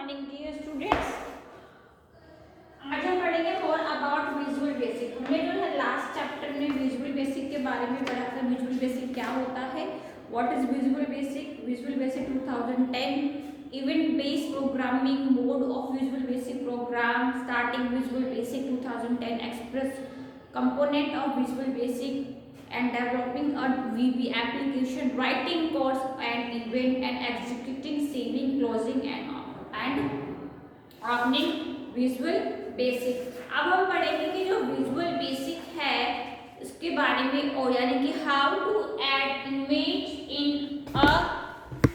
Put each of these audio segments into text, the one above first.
Morning dear students. आज हम पढ़ेंगे मोर अबाउट विजुअल बेसिक। हमने जो है लास्ट चैप्टर में विजुअल बेसिक के बारे में पढ़ा था। विजुअल बेसिक क्या होता है, what is visual basic. Visual basic 2010 event based programming mode of visual basic programme starting visual basic 2010 express component of visual basic and developing a VB application, writing codes and event and executing, saving, closing and opening visual basic। अब हम पढ़ेंगे कि जो visual basic है उसके बारे में, और यानी कि how to add image in a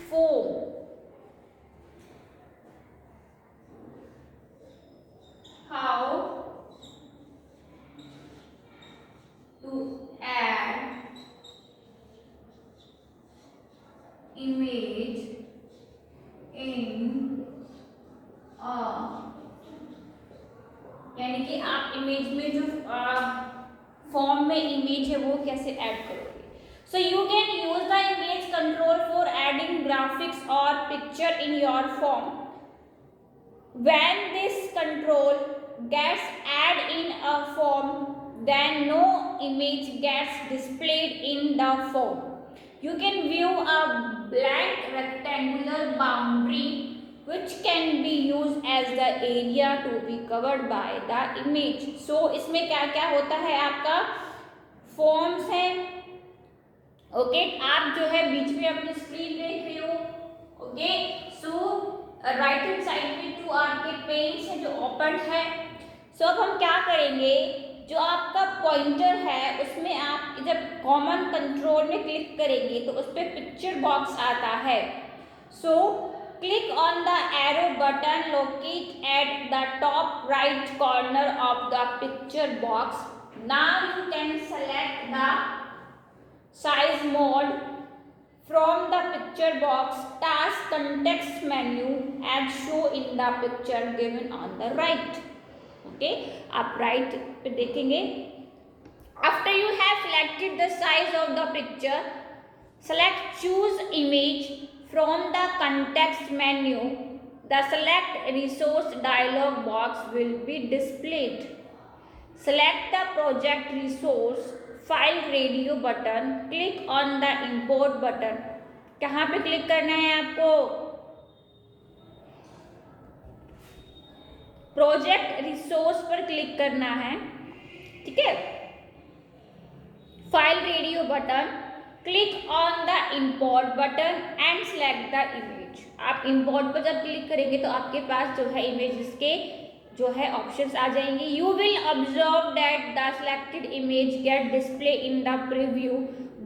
form। how to add image in a, यानी कि आप इमेज में जो फॉर्म में इमेज है वो कैसे ऐड करोगे। So you can use the image control for adding graphics और picture in your form. When this control gets add in a form then no image gets displayed in the form. You can view a blank rectangular boundary which can be used as the area to be covered by the image. So इसमें क्या क्या होता है, आपका forms है। Okay, आप जो है बीच में अपनी स्क्रीन देख रहे हो। ओके, सो राइट हैंड साइड में टू आपके पेन्स है जो ओपन है। सो अब हम क्या करेंगे, जो आपका पॉइंटर है उसमें आप जब कॉमन कंट्रोल में क्लिक करेंगे तो उस पर पिक्चर बॉक्स आता है। So click on the arrow button locate at the top right corner of the picture box. Now you can select the size mode from the picture box task context menu as show in the picture given on the right। Okay, आप right पे देखेंगे। After you have selected the size of the picture, select choose image from the context menu. The select resource dialog box will be displayed. Select the project resource file radio button, click on the import button. कहाँ पे click करना है आपको, project resource पर click करना है, ठीक है। File radio button, click on the import button and select the image. आप इंपोर्ट पर जब क्लिक करेंगे तो आपके पास जो है इमेजेस के जो है ऑप्शंस आ जाएंगे। You will observe that the selected image get display in the preview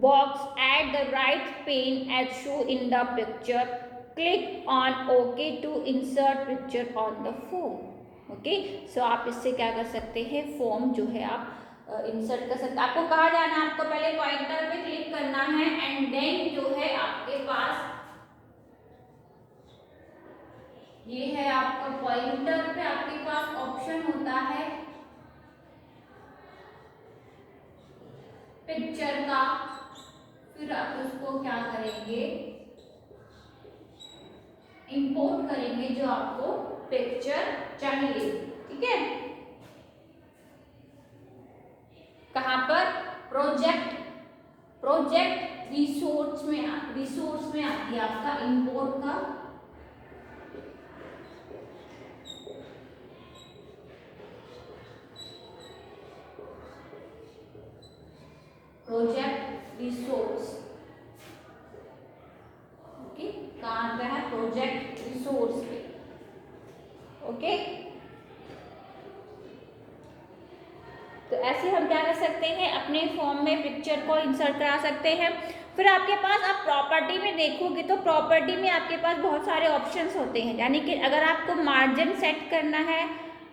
box at the right pane as show in the picture. Click on okay to insert picture on the form. Okay, so आप इससे क्या कर सकते हैं, form जो है आप insert कर सकते हैं। आपको कहाँ जाना है, आपको पहले पॉइंटर पे क्लिक करना है एंड देन जो है आपके पास ये है आपका पॉइंटर पे आपके पास ऑप्शन होता है पिक्चर का। फिर आप उसको क्या करेंगे, इंपोर्ट करेंगे जो आपको पिक्चर चाहिए, ठीक है। कहां पर, प्रोजेक्ट रिसोर्स में आती है आपका इंपोर्ट का प्रोजेक्ट रिसोर्स। ओके, कहां पे है, प्रोजेक्ट रिसोर्स पे। ओके, तो ऐसे हम क्या कर सकते हैं, अपने फॉर्म में पिक्चर को इंसर्ट करा सकते हैं। फिर आपके पास, आप प्रॉपर्टी में देखोगे तो प्रॉपर्टी में आपके पास बहुत सारे ऑप्शंस होते हैं। यानी कि अगर आपको मार्जिन सेट करना है,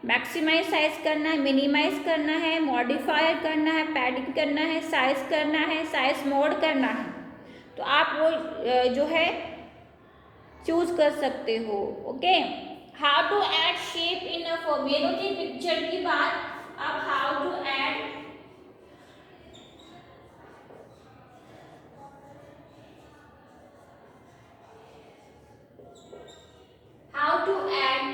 मैक्सिमाइज साइज करना है, मिनिमाइज करना है, मॉडिफायर करना है, पैडिंग करना है, साइज करना है, साइज मोड करना है, तो आप वो जो है चूज कर सकते हो। Okay, how to add shape in a form, ये तो थी पिक्चर की बात। अब how to add how to add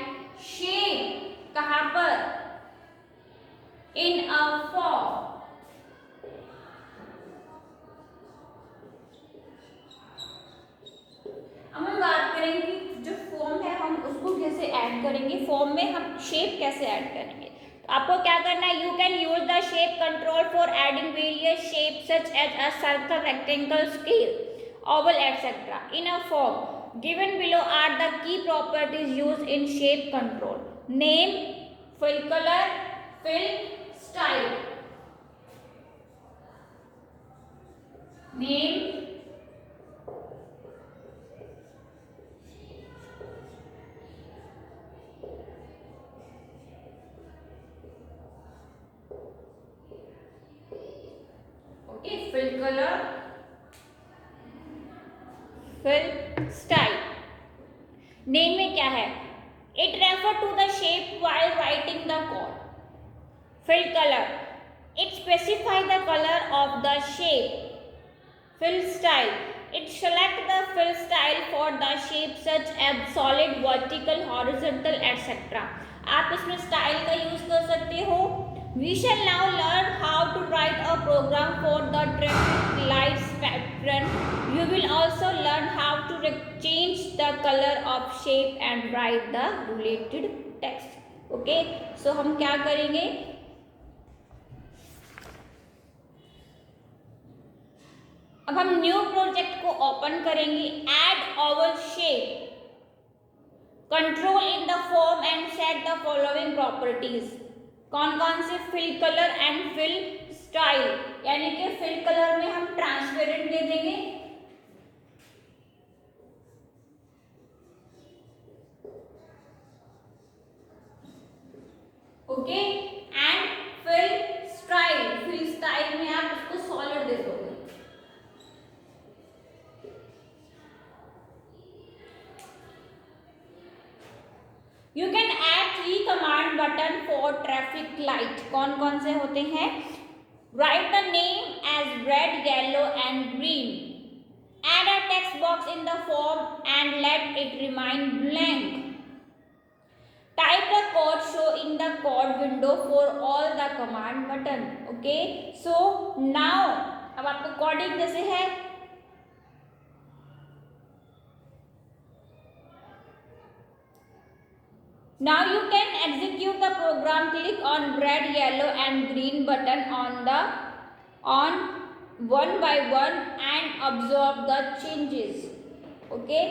हम उसको कैसे ऐड करेंगे, फॉर्म में हम शेप कैसे ऐड करेंगे। तो आपको क्या करना है, you can use the shape control for adding various shape such as a circle, rectangle, square, oval, etc. in a form. Given below are the key properties used in shape control. Name, fill color, fill style. Name, okay, fill color, fill style. Name में क्या है, it refer to the shape while writing the code. Fill color, it specify the color of the shape. Fill style, it select the fill style for the shape such as solid, vertical, horizontal, etc. आप इसमें style का use कर सकते हो। We shall now learn how to write a program for the traffic lights pattern. You will also learn how to change the color of shape and write the related text. Okay, so हम क्या करेंगे, अब हम new project को open करेंगे। Add oval shape control in the form and set the following properties. कौन कौन से, fill colour and fill style, यानी कि फिल कलर में हम ट्रांसपेरेंट दे देंगे, okay, and fill style, fill style में आप उसको सॉलिड दे दोगे। You can add 3 command button for traffic light. कौन कौन से होते हैं, right the name as red, yellow and green, add a text box in the form and let it remain blank, type the code show in the code window for all the command button. Okay, so now अब आपको coding जैसे है, now you can execute the program. Click on red, yellow and green button on one by one and observe the changes. Okay,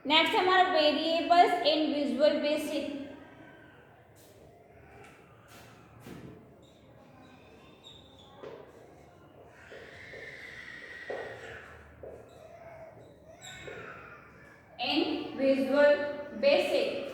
next हमारा variables in visual basic. In Visual Basic,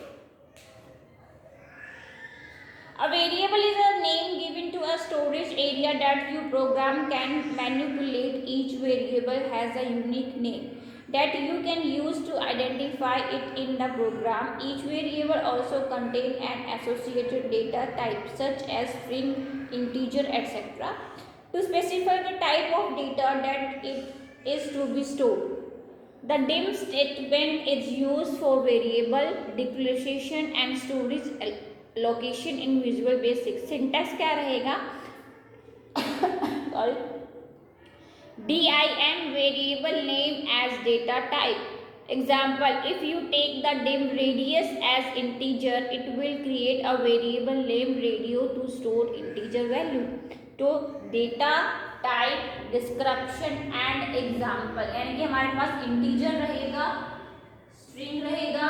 a variable is a name given to a storage area that your program can manipulate. Each variable has a unique name that you can use to identify it in the program. Each variable also contains an associated data type such as string, integer, etc. to specify the type of data that it is to be stored. The dim statement is used for variable declaration and storage location in Visual Basic. Syntax क्या रहेगा, sorry, dim variable name as data type. Example, if you take the dim radius as integer, it will create a variable named radio to store integer value. तो data type, description and example, यानी कि हमारे पास integer रहेगा, string रहेगा,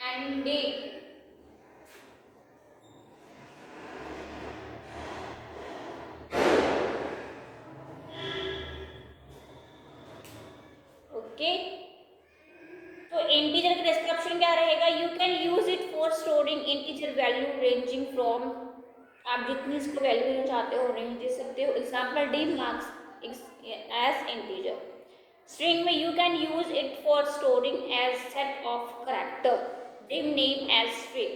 and date. Okay, तो integer का description क्या रहेगा, you can use it for storing integer value ranging from, आप जितनी इसको वैल्यू देना चाहते हो रेंज दे सकते हो। Example, dim marks as integer. String में you can use it for storing as set of character, dim name as string।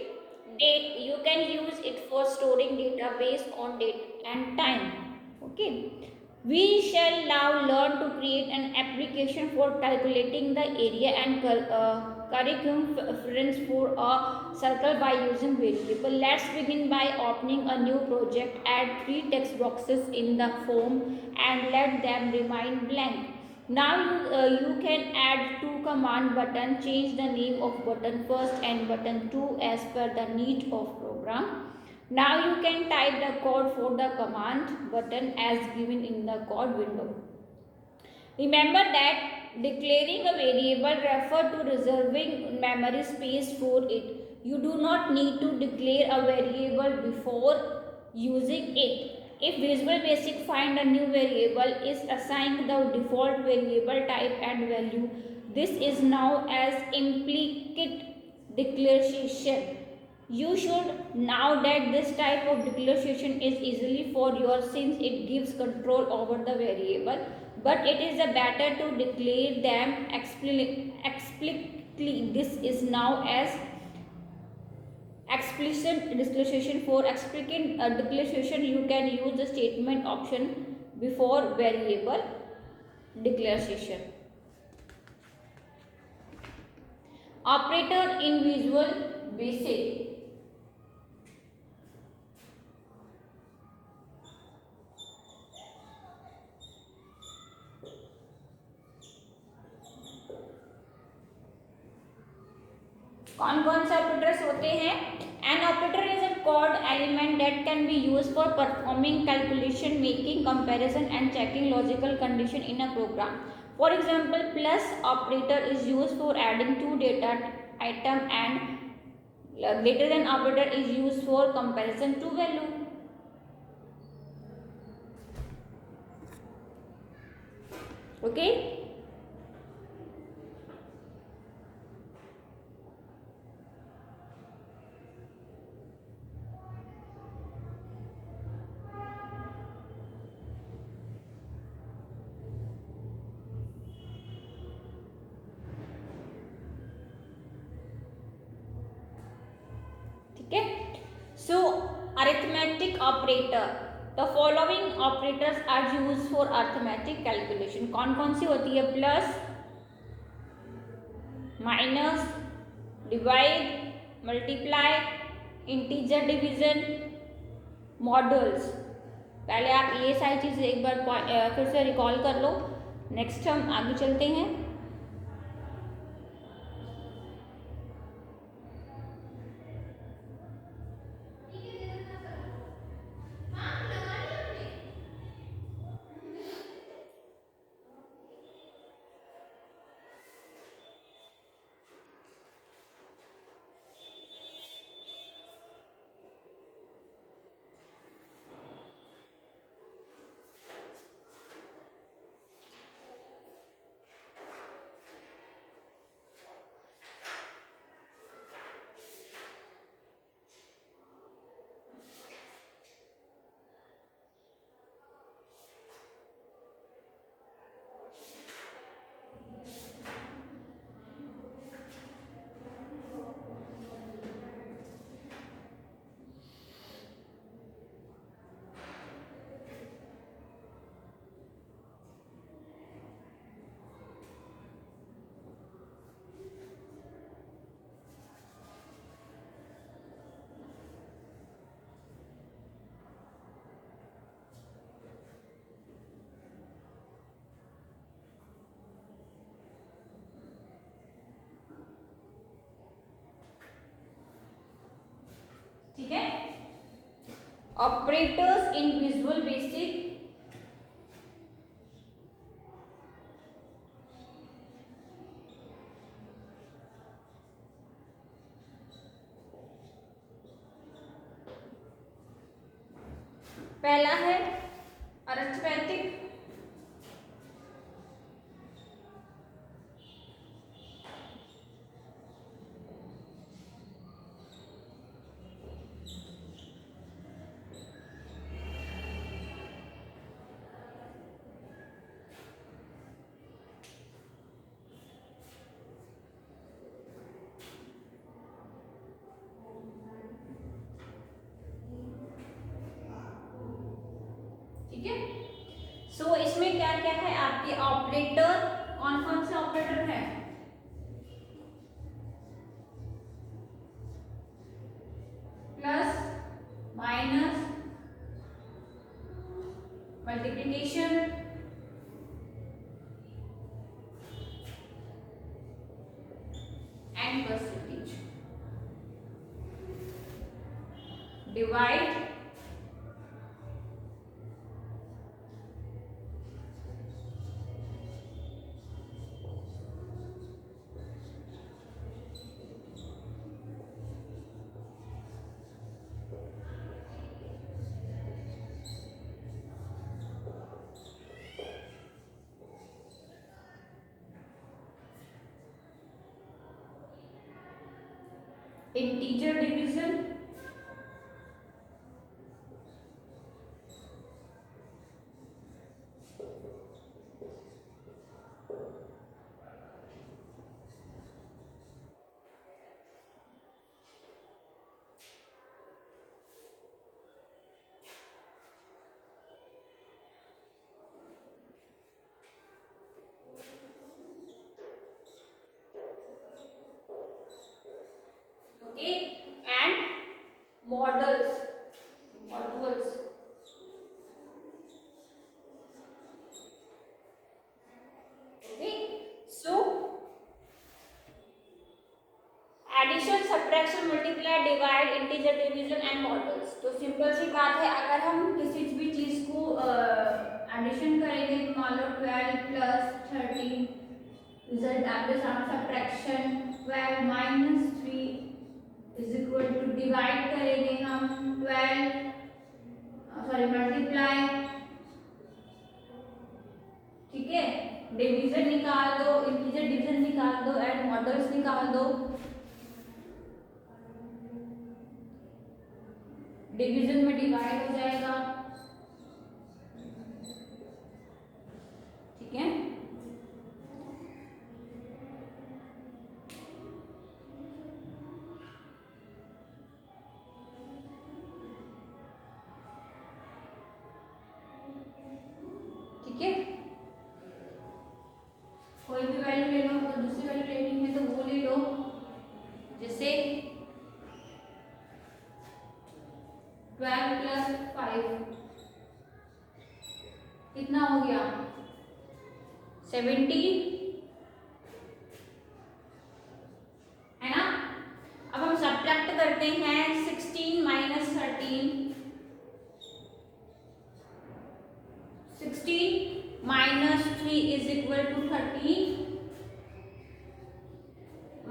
Date, you can use it for storing data based on date and time. Okay, We shall now learn to create an application for calculating the area and circumference for a circle by using variable. Let's begin by opening a new project. Add three text boxes in the form and let them remain blank. Now you can add two command button. Change the name of button first and button 2 as per the need of program. Now you can type the code for the command button as given in the code window. Remember that declaring a variable refers to reserving memory space for it. You do not need to declare a variable before using it. If Visual Basic find a new variable is assigned the default variable type and value, this is now as implicit declaration. You should know that this type of declaration is easily for your since it gives control over the variable, but it is better to declare them explicitly. This is now as explicit declaration. For explicit declaration, you can use the statement option before variable declaration. Operator in Visual Basic. कौन कौन से operators होते हैं? An operator is a code element that can be used for performing calculation, making comparison and checking logical condition in a program. For example, plus operator is used for adding two data item and greater than operator is used for comparison to value. Okay. Okay. So arithmetic operator, the following operators are used for arithmetic calculation. कौन कौन सी होती है? Plus, minus, divide, multiply, integer division, models. पहले आप ये सारी चीज़ें एक बार फिर से रिकॉल कर लो. नेक्स्ट हम आगे चलते हैं. ठीक है. Operators in visual basic. पहला है अरिथमेटिक. ठीक है. सो क्या है आपके ऑपरेटर, कौन कौन से ऑपरेटर है, plus, minus, multiplication and percentage, divide, integer division, okay, and models, modules, okay. So addition, subtraction, multiply, divide, integer division and models. तो सिंपल सी बात है, अगर हम किसी भी चीज को एडिशन करेंगे, तो मान लो 12 प्लस 13, रिजल्ट आपके सामने, subtraction 12 minus 3 is equal to, divide करेंगे हम 12, सॉरी मल्टीप्लाई, ठीक है, डिवीजन निकाल दो, इंटीजर डिवीजन निकाल दो, एंड मॉडल्स निकाल दो। डिवीजन में डिवाइड हो जाएगा, ठीक है, ठीक है, कोई भी वैल्यू ले लो, और दूसरी वैल्यू लेनी है तो वो ले लो, जैसे 12 प्लस 5 कितना हो गया, 17, है ना। अब हम सब्ट्रैक्ट करते हैं 16 minus 13, 16 minus 3 is equal to 13,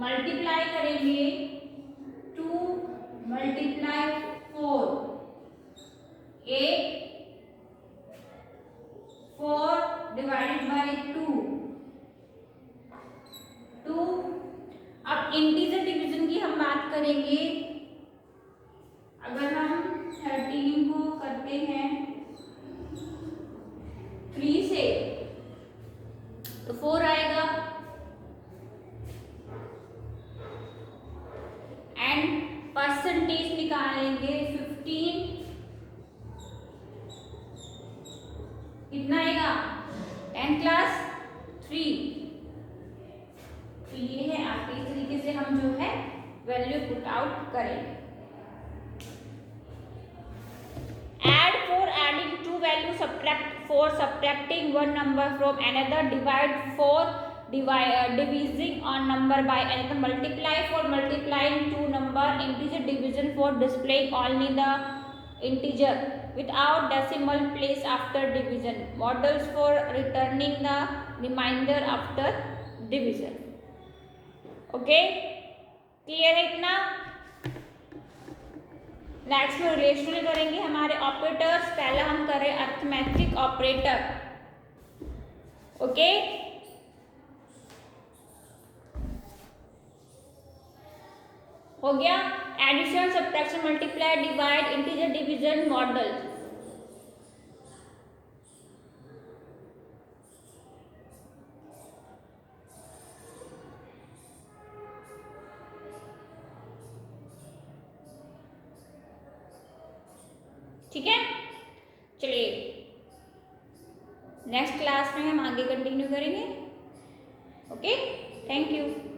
multiply करेंगे 2 मल्टीप्लाई 4, 8, 4 डिवाइडेड बाय 2, 2। अब इंटीजर डिवीजन की हम बात करेंगे, अगर हम 13 को करते हैं 3 से तो 4 आएगा, एंड परसेंटेज निकालेंगे 15, कितना आएगा, 10 क्लास 3। तो ये है आपके, इस तरीके से हम जो है वैल्यू पुट आउट करेंगे। Add for adding two values, subtract for subtracting one number from another, divide for dividing on number by another, multiply for multiplying two number, integer division for displaying only the integer without decimal place after division, models for returning the remainder after division। Okay, clear है इतना। Next में relational करेंगे हमारे operators. पहला हम करें arithmetic operator. Okay, हो गया addition, subtraction, multiply, divide, integer division, model. ठीक है, चलिए नेक्स्ट क्लास में हम आगे कंटिन्यू करेंगे. Okay, thank you.